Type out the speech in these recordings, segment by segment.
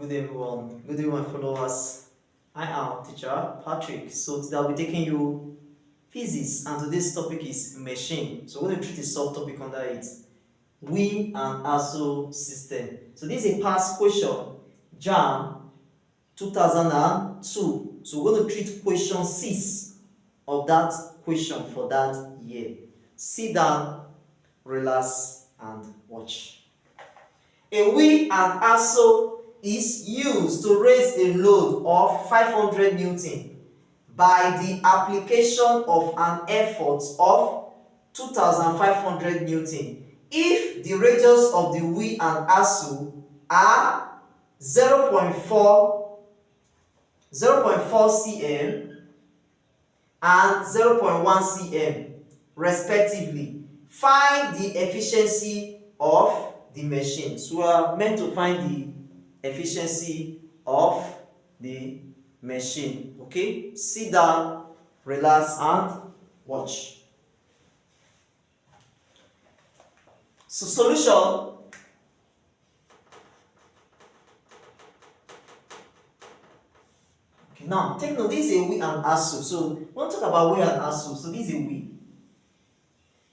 Good everyone, good day my followers. I am teacher Patrick. So today I'll be taking you physics, and today's topic is machine. So we're going to treat a subtopic under it, we and ASO system. So this is a past question, JAMB 2002. So we're going to treat question 6 of that question for that year. Sit down, relax, and watch. A wheel and axle is used to raise a load of 500 Newton by the application of an effort of 2500 Newton if the radius of the wheel and axle are 0.4 cm and 0.1 cm respectively. Find the efficiency of the machine. So we are meant to find the efficiency of the machine. Okay, sit down, relax, and watch. So solution. Okay, now take note, this is a wheel and axle. So we want to talk about wheel and axle. So this is a wheel.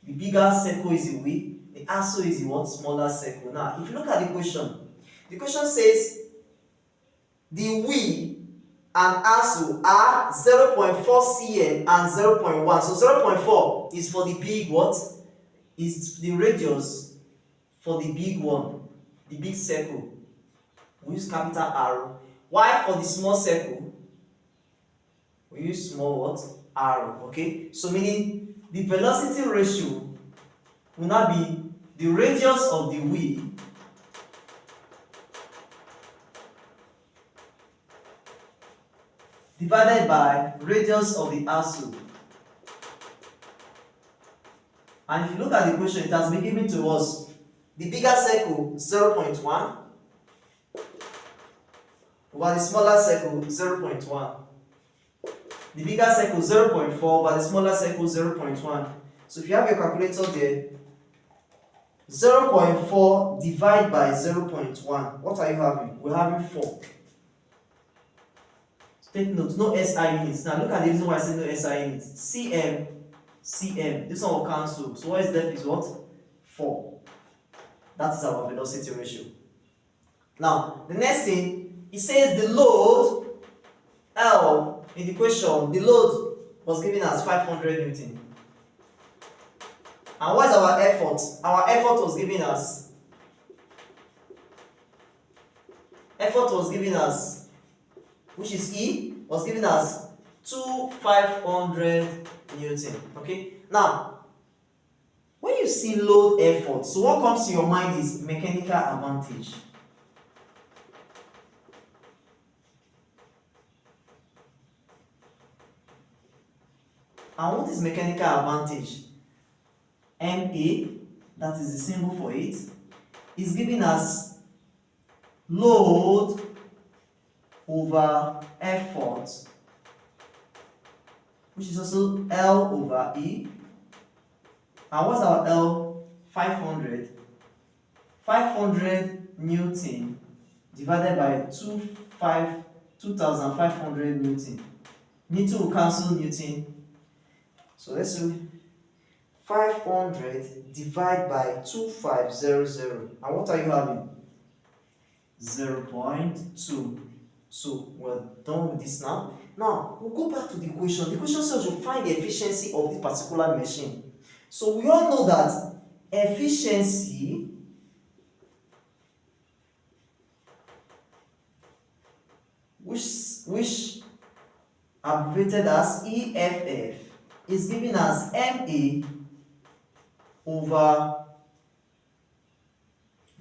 The bigger circle is a wheel. The axle is a what? Smaller circle. Now, if you look at the question says the wheel and axle are 0.4 cm and 0.1. So 0.4 is for the big what? Is the radius for the big one, the big circle. We use capital R. While for the small circle, we use small what? R. Okay? So meaning the velocity ratio will now be the radius of the wheel divided by radius of the axle. And if you look at the question, it has been given to us the bigger circle 0.1 over the smaller circle 0.1. The bigger circle 0.4 over the smaller circle 0.1. So if you have your calculator there, 0.4 divided by 0.1. What are you having? We're having 4. Take note, no SI units. Now look at the reason why I say no SI units. cm. This one will cancel. So what is left is what? 4. That is our velocity ratio. Now, the next thing, it says the load L in the question, the load was given as 500 Newton. And what is our effort? Our effort was given as, which is E, was given as 500 Newton. Okay? Now, when you see load effort, so what comes to your mind is mechanical advantage. And what is mechanical advantage? MA, that is the symbol for it, is given as load over effort, which is also L over E. And what's our L? 500. 500 Newton divided by 2500 Newton. Newton will cancel Newton. So let's do 500 divided by 2500. And what are you having? 0.2. So we're done with this now. Now we'll go back to the question. The question says you find the efficiency of the particular machine. So we all know that efficiency which abbreviated as EFF is given as MA over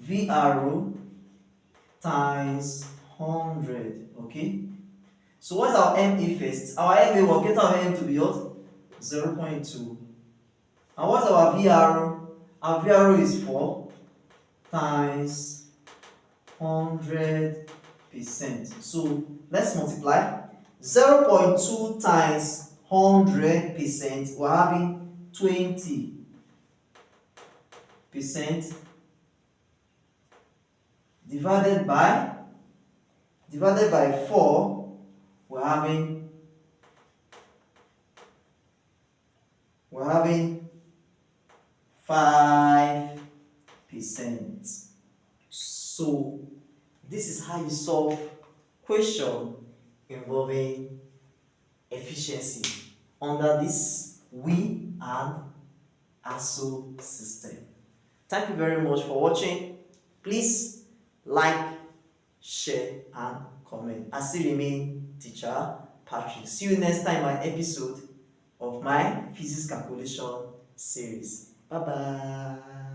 VR times 100. Okay, so what's our MA first? Our MA, will get our M to be what? 0.2. And what's our VR? Our VR is 4 times 100%. So let's multiply. 0.2 times 100%, we're having 20% divided by divided by 4, we're having 5%. So this is how you solve question involving efficiency under this WAEC and ASO system. Thank you very much for watching. Please like, share and comment. I still remain Teacher Patrick. See you next time on episode of my physics calculation series. Bye bye.